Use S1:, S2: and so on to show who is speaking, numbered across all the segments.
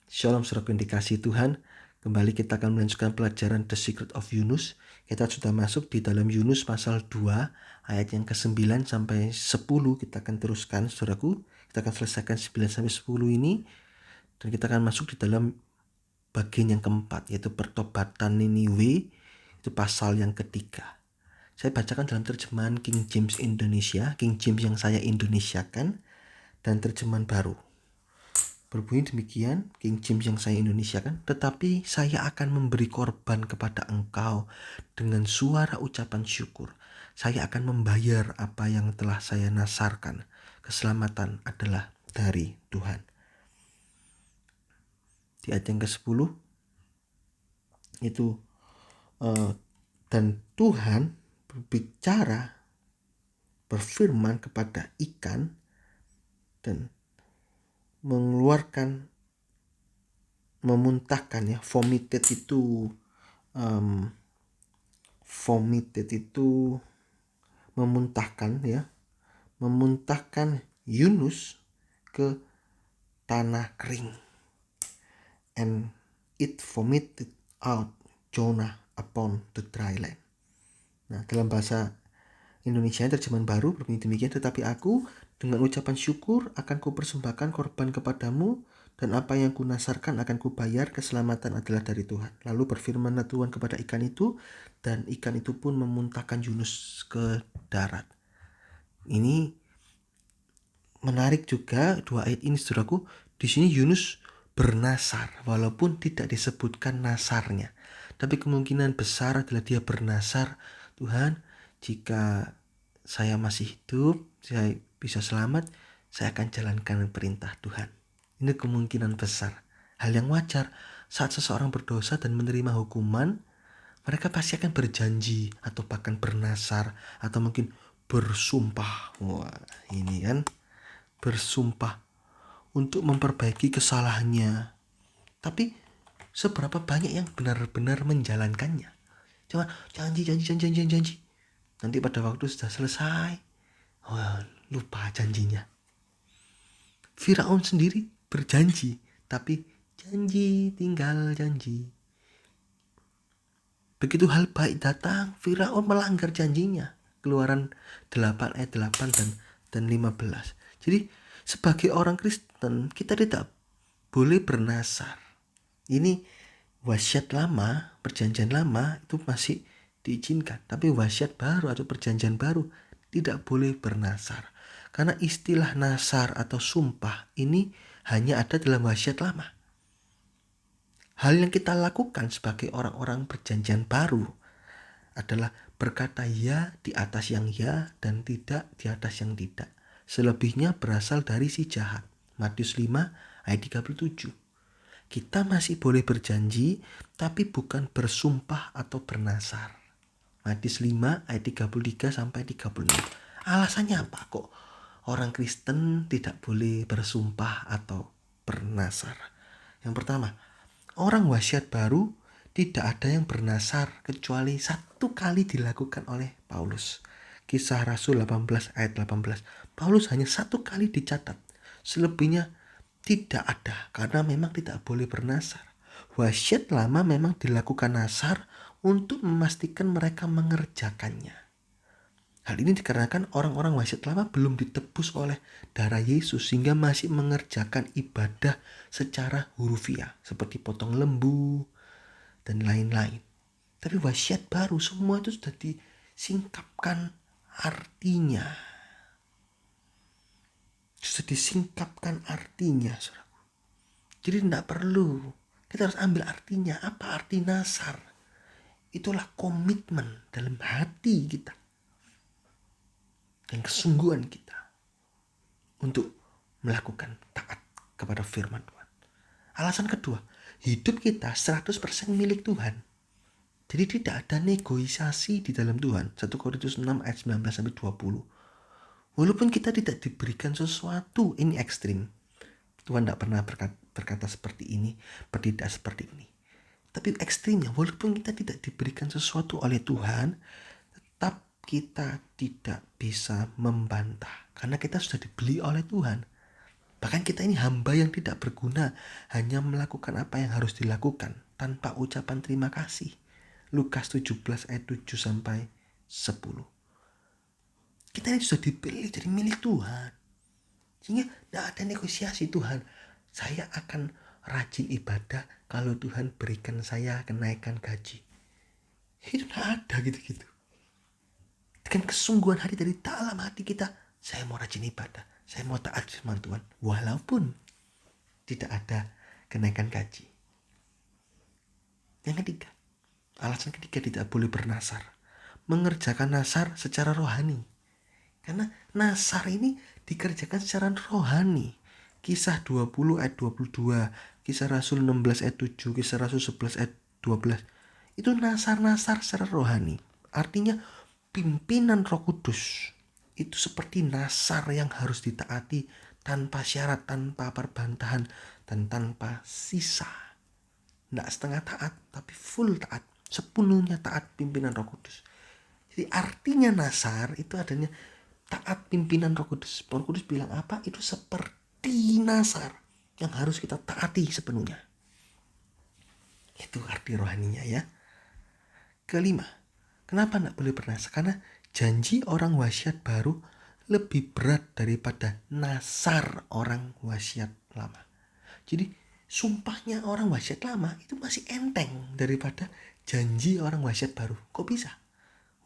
S1: Shalom saudaraku yang dikasihi Tuhan. Kembali kita akan melanjutkan pelajaran The Secret of Yunus. Kita sudah masuk di dalam Yunus pasal 2 ayat yang ke-9 sampai 10. Kita akan teruskan saudaraku. Kita akan selesaikan 9 sampai 10 ini. Dan kita akan masuk di dalam bagian yang keempat, yaitu pertobatan Niniwe. Itu pasal yang ketiga. Saya bacakan dalam terjemahan King James Indonesia, King James yang saya Indonesiakan, dan terjemahan baru. Berbunyi demikian, King James yang saya Indonesiakan, tetapi saya akan memberi korban kepada engkau dengan suara ucapan syukur. Saya akan membayar apa yang telah saya nasarkan. Keselamatan adalah dari Tuhan. Di ayat yang ke-10 itu dan Tuhan berbicara, berfirman kepada ikan dan mengeluarkan, memuntahkan ya, vomited itu memuntahkan ya, memuntahkan Yunus ke tanah kering. And it vomited out Jonah upon the dry land. Nah, dalam bahasa Indonesia terjemahan baru berbunyi demikian, tetapi aku dengan ucapan syukur akan kupersembahkan korban kepadamu, dan apa yang kunasarkan akan kubayar. Keselamatan adalah dari Tuhan. Lalu berfirmanlah Tuhan kepada ikan itu, dan ikan itu pun memuntahkan Yunus ke darat. Ini menarik juga dua ayat ini saudaraku. Di sini Yunus bernasar walaupun tidak disebutkan nasarnya. Tapi kemungkinan besar adalah dia bernasar, Tuhan, jika saya masih hidup, saya bisa selamat, saya akan jalankan perintah Tuhan. Ini kemungkinan besar. Hal yang wajar saat seseorang berdosa dan menerima hukuman, mereka pasti akan berjanji atau bahkan bernasar atau mungkin bersumpah. Wah, ini kan bersumpah untuk memperbaiki kesalahannya. Tapi seberapa banyak yang benar-benar menjalankannya? Cuma janji. Nanti pada waktu sudah selesai, lupa janjinya. Firaun sendiri berjanji, tapi janji tinggal janji. Begitu hal baik datang, Firaun melanggar janjinya. Keluaran 8 ayat 8 dan 15. Jadi sebagai orang Kristen, kita tidak boleh bernasar. Ini wasiat lama, perjanjian lama itu masih diizinkan. Tapi wasiat baru atau perjanjian baru tidak boleh bernasar. Karena istilah nasar atau sumpah ini hanya ada dalam wasiat lama. Hal yang kita lakukan sebagai orang-orang perjanjian baru adalah berkata ya di atas yang ya dan tidak di atas yang tidak. Selebihnya berasal dari si jahat. Matius 5 ayat 37. Kita masih boleh berjanji, tapi bukan bersumpah atau bernasar. Matius 5 ayat 33 sampai 36. Alasannya apa kok orang Kristen tidak boleh bersumpah atau bernasar? Yang pertama, orang wasiat baru tidak ada yang bernasar kecuali satu kali dilakukan oleh Paulus. Kisah Rasul 18 ayat 18. Paulus hanya satu kali dicatat. Selebihnya tidak ada karena memang tidak boleh bernasar. Wasiat lama memang dilakukan nasar untuk memastikan mereka mengerjakannya. Hal ini dikarenakan orang-orang wasiat lama belum ditebus oleh darah Yesus sehingga masih mengerjakan ibadah secara hurufiah seperti potong lembu dan lain-lain. Tapi wasiat baru semua itu sudah disingkapkan artinya. Sudah disingkapkan artinya, saudaraku. Jadi tidak perlu. Kita harus ambil artinya. Apa arti nasar? Itulah komitmen dalam hati kita dan kesungguhan kita untuk melakukan taat kepada firman Tuhan. Alasan kedua, hidup kita 100% milik Tuhan. Jadi tidak ada negosiasi di dalam Tuhan. 1 Korintus 6 ayat 19-20. Walaupun kita tidak diberikan sesuatu, ini ekstrim. Tuhan tidak pernah berkata seperti ini, bertindak seperti ini. Tapi ekstrimnya, walaupun kita tidak diberikan sesuatu oleh Tuhan, tetap kita tidak bisa membantah. Karena kita sudah dibeli oleh Tuhan. Bahkan kita ini hamba yang tidak berguna, hanya melakukan apa yang harus dilakukan tanpa ucapan terima kasih. Lukas 17 ayat 7 sampai 10. Kita ini sudah dipilih jadi milik Tuhan. Sehingga tidak ada negosiasi. Tuhan, saya akan rajin ibadah kalau Tuhan berikan saya kenaikan gaji. Itu tidak ada gitu-gitu. Dengan kesungguhan hati dari dalam hati kita, saya mau rajin ibadah, saya mau taat firman Tuhan, walaupun tidak ada kenaikan gaji. Yang ketiga, alasan ketiga tidak boleh bernasar. Mengerjakan nasar secara rohani. Karena nasar ini dikerjakan secara rohani. Kisah 20 ayat 22, Kisah Rasul 16 ayat 7, Kisah Rasul 11 ayat 12. Itu nasar-nasar secara rohani. Artinya pimpinan Roh Kudus itu seperti nasar yang harus ditaati tanpa syarat, tanpa perbantahan, dan tanpa sisa. Tidak setengah taat, tapi full taat, sepenuhnya taat pimpinan Roh Kudus. Jadi artinya nasar itu adanya taat pimpinan Roh Kudus. Roh Kudus bilang apa? Itu seperti nasar yang harus kita taati sepenuhnya. Itu arti rohaninya ya. Kelima, kenapa tidak boleh bernasar? Karena janji orang wasiat baru lebih berat daripada nasar orang wasiat lama. Jadi sumpahnya orang wasiat lama itu masih enteng daripada janji orang wasiat baru. Kok bisa?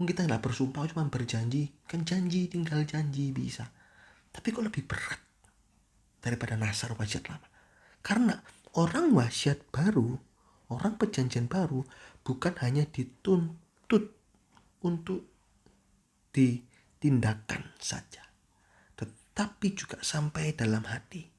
S1: Kita nggak bersumpah, cuma berjanji. Kan janji, tinggal janji bisa. Tapi kok lebih berat daripada nasar wasiat lama? Karena orang wasiat baru, orang perjanjian baru, bukan hanya dituntut untuk ditindakan saja, tetapi juga sampai dalam hati.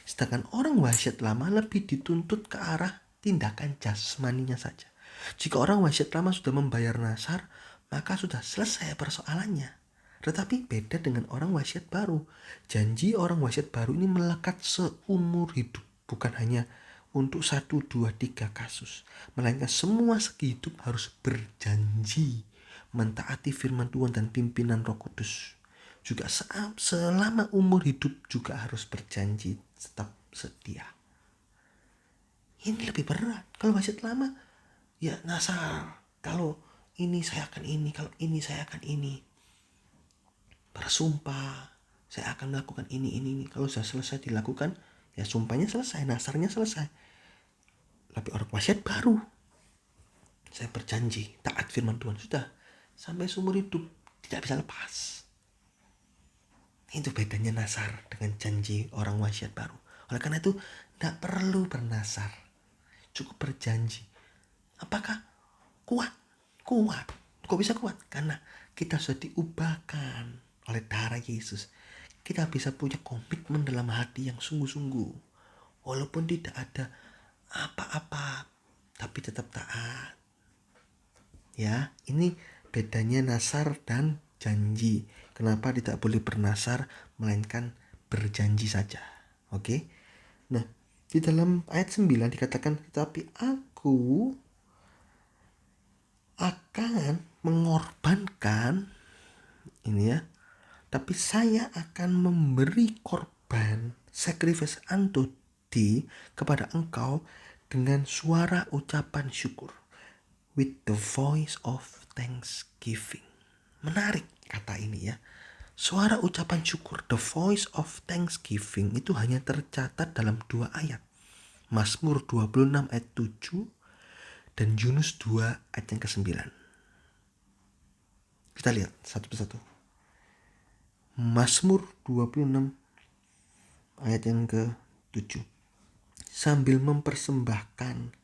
S1: Sedangkan orang wasiat lama lebih dituntut ke arah tindakan jasmaninya saja. Jika orang wasiat lama sudah membayar nasar, maka sudah selesai persoalannya. Tetapi beda dengan orang wasiat baru. Janji orang wasiat baru ini melekat seumur hidup. Bukan hanya untuk 1, 2, 3 kasus. Melainkan semua segi hidup harus berjanji mentaati firman Tuhan dan pimpinan Roh Kudus. Juga selama umur hidup juga harus berjanji tetap setia. Ini lebih berat. Kalau wasiat lama, ya nasar. Kalau ini saya akan ini, kalau ini saya akan ini. Bersumpah, saya akan melakukan ini. Kalau sudah selesai dilakukan, ya sumpahnya selesai, nasarnya selesai. Tapi orang wasiat baru, saya berjanji, taat firman Tuhan, sudah. Sampai seumur hidup, tidak bisa lepas. Itu bedanya nasar dengan janji orang wasiat baru. Oleh karena itu, tidak perlu bernasar. Cukup berjanji. Apakah kuat? Kuat. Kok bisa kuat? Karena kita sudah diubahkan oleh darah Yesus. Kita bisa punya komitmen dalam hati yang sungguh-sungguh. Walaupun tidak ada apa-apa, tapi tetap taat. Ya, ini bedanya nasar dan janji. Kenapa tidak boleh bernasar, melainkan berjanji saja. Oke? Nah, di dalam ayat 9 dikatakan, tetapi aku akan mengorbankan ini ya, tapi saya akan memberi korban sacrifice unto thee kepada engkau dengan suara ucapan syukur, with the voice of thanksgiving. Menarik kata ini ya, suara ucapan syukur, the voice of thanksgiving, itu hanya tercatat dalam 2 ayat, Mazmur 26 ayat 7 dan Yunus 2 ayat yang ke-9. Kita lihat satu persatu. Mazmur 26 ayat yang ke-7. Sambil mempersembahkan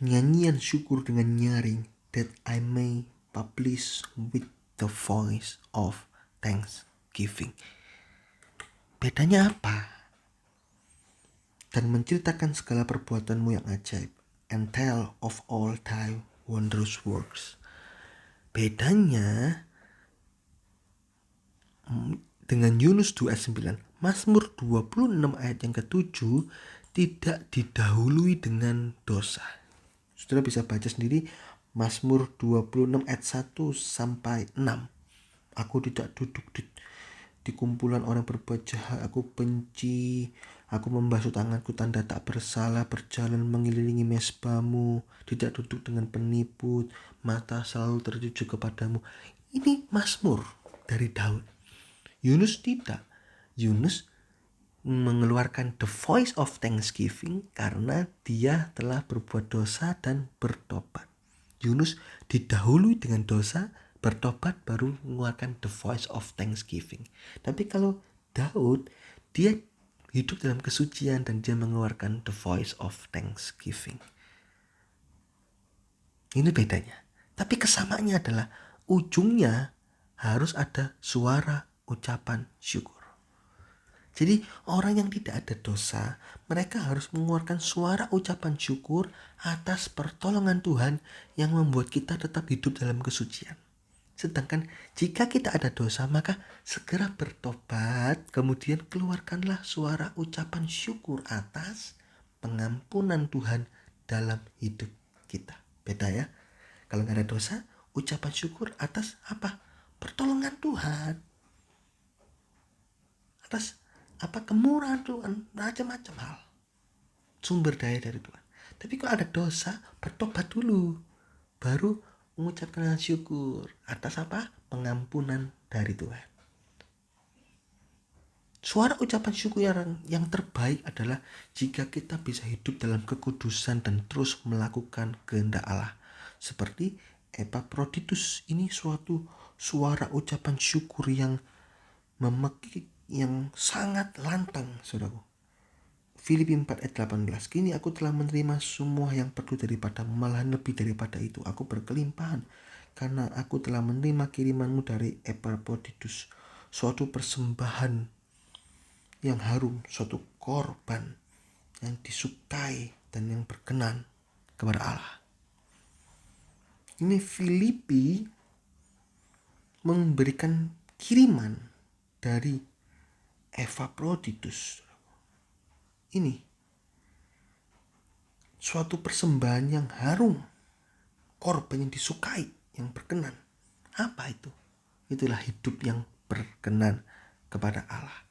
S1: nyanyian syukur dengan nyaring, that I may publish with the voice of thanksgiving. Bedanya apa? Dan menceritakan segala perbuatanmu yang ajaib, and tell of all thy wondrous works. Bedanya dengan Yunus 2 ayat 9, Mazmur 26 ayat yang ke-7 tidak didahului dengan dosa. Saudara bisa baca sendiri Mazmur 26 ayat 1 sampai 6. Aku tidak duduk di kumpulan orang berbuat jahat aku benci. Aku membasuh tanganku tanda tak bersalah, berjalan mengelilingi mezbamu, tidak duduk dengan penipu, mata selalu tertuju kepadamu. Ini Mazmur dari Daud. Yunus tidak. Yunus mengeluarkan the voice of thanksgiving karena dia telah berbuat dosa dan bertobat. Yunus didahului dengan dosa, bertobat, baru mengeluarkan the voice of thanksgiving. Tapi kalau Daud, dia hidup dalam kesucian dan dia mengeluarkan the voice of thanksgiving. Ini bedanya. Tapi kesamaannya adalah ujungnya harus ada suara ucapan syukur. Jadi orang yang tidak ada dosa, mereka harus mengeluarkan suara ucapan syukur atas pertolongan Tuhan yang membuat kita tetap hidup dalam kesucian. Sedangkan jika kita ada dosa, maka segera bertobat, kemudian keluarkanlah suara ucapan syukur atas pengampunan Tuhan dalam hidup kita. Beda ya. Kalau nggak ada dosa, ucapan syukur atas apa? Pertolongan Tuhan. Atas kemurahan Tuhan, macam-macam hal. Sumber daya dari Tuhan. Tapi kalau ada dosa, bertobat dulu. Baru mengucapkan syukur atas apa? Pengampunan dari Tuhan. Suara ucapan syukur yang terbaik adalah jika kita bisa hidup dalam kekudusan dan terus melakukan kehendak Allah. Seperti Epaphroditus, ini suatu suara ucapan syukur yang memekik, yang sangat lantang, saudaraku. Filipi 4 ayat 18. Kini aku telah menerima semua yang perlu daripadamu, malahan lebih daripada itu. Aku berkelimpahan karena aku telah menerima kirimanmu dari Epaphroditus, suatu persembahan yang harum, suatu korban yang disukai dan yang berkenan kepada Allah. Ini Filipi memberikan kiriman dari Epaphroditus. Ini suatu persembahan yang harum, korban yang disukai, yang berkenan. Apa itu? Itulah hidup yang berkenan kepada Allah.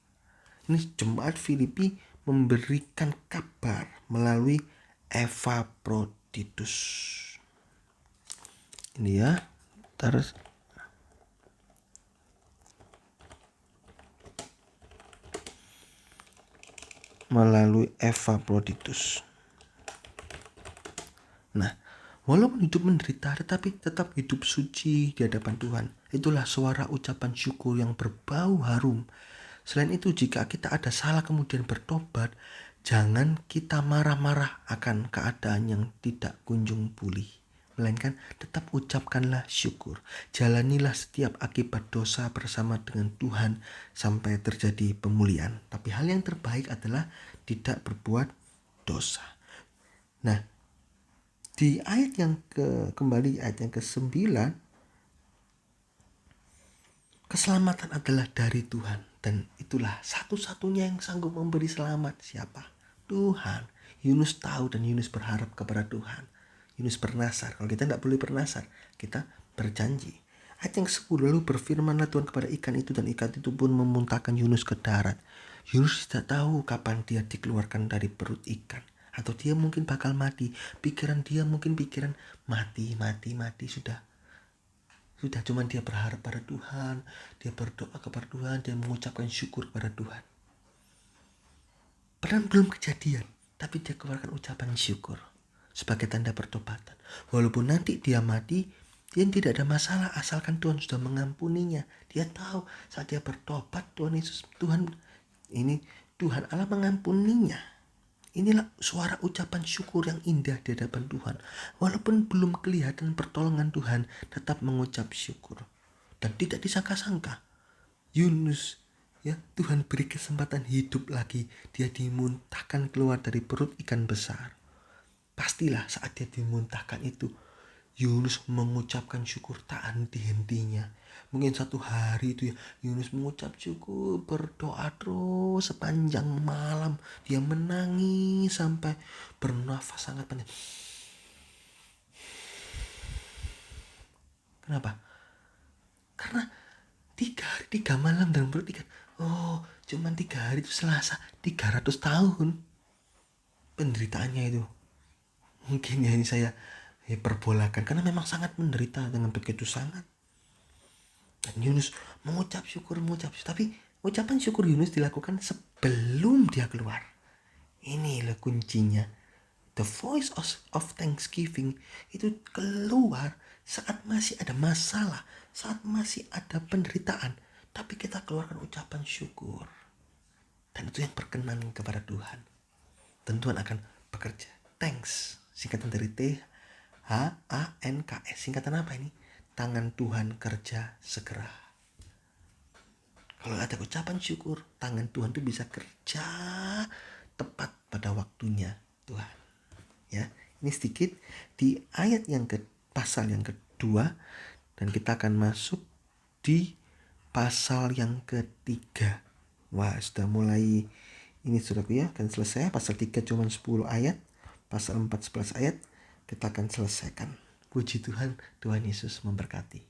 S1: Ini jemaat Filipi memberikan kabar melalui Epaphroditus. Ini ya, terus melalui Epaphroditus. Nah, walaupun hidup menderita, tetapi tetap hidup suci di hadapan Tuhan. Itulah suara ucapan syukur yang berbau harum. Selain itu, jika kita ada salah kemudian bertobat, jangan kita marah-marah akan keadaan yang tidak kunjung pulih. Melainkan tetap ucapkanlah syukur. Jalanilah setiap akibat dosa bersama dengan Tuhan sampai terjadi pemulihan. Tapi hal yang terbaik adalah tidak berbuat dosa. Nah, di ayat yang kembali ayat yang ke-9, keselamatan adalah dari Tuhan, dan itulah satu-satunya yang sanggup memberi selamat. Siapa? Tuhan. Yunus tahu dan Yunus berharap kepada Tuhan. Yunus bernasar. Kalau kita tidak boleh bernasar, kita berjanji. Ayat yang ke-10, lalu berfirmanlah Tuhan kepada ikan itu, dan ikan itu pun memuntahkan Yunus ke darat. Yunus tidak tahu kapan dia dikeluarkan dari perut ikan, atau dia mungkin bakal mati. Pikiran dia mungkin pikiran mati, sudah cuman dia berharap pada Tuhan, dia berdoa kepada Tuhan, dia mengucapkan syukur kepada Tuhan. Padahal belum kejadian, tapi dia keluarkan ucapan syukur sebagai tanda pertobatan. Walaupun nanti dia mati, dia tidak ada masalah asalkan Tuhan sudah mengampuninya. Dia tahu saat dia bertobat, Tuhan Allah mengampuninya. Inilah suara ucapan syukur yang indah di hadapan Tuhan. Walaupun belum kelihatan pertolongan Tuhan, tetap mengucap syukur. Dan tidak disangka-sangka, Yunus, ya, Tuhan beri kesempatan hidup lagi. Dia dimuntahkan keluar dari perut ikan besar. Pastilah saat dia dimuntahkan itu, Yunus mengucapkan syukur tak henti-hentinya. Mungkin satu hari itu ya, Yunus mengucap syukur, berdoa terus sepanjang malam. Dia menangis sampai bernafas sangat panjang. Kenapa? Karena 3 hari 3 malam dalam perut ikan. Oh, cuman 3 hari itu Selasa, 300 tahun penderitaannya itu. Mungkin ya ini saya hiperbolakan karena memang sangat menderita dengan begitu sangat. Dan Yunus mengucap syukur. Tapi ucapan syukur Yunus dilakukan sebelum dia keluar. Ini loh kuncinya. The voice of thanksgiving itu keluar saat masih ada masalah, saat masih ada penderitaan. Tapi kita keluarkan ucapan syukur. Dan itu yang berkenan kepada Tuhan. Dan Tuhan akan bekerja. Thanks, singkatan dari THANKS. Singkatan apa ini? Tangan Tuhan kerja segera. Kalau ada ucapan syukur, tangan Tuhan itu bisa kerja tepat pada waktunya Tuhan. Ya, ini sedikit di ayat yang pasal yang kedua, dan kita akan masuk di pasal yang ketiga. Wah, sudah mulai ini saudaraku ya, akan selesai. Pasal 3 cuma 10 ayat, pasal 4 11 ayat kita akan selesaikan. Puji Tuhan, Tuhan Yesus memberkati.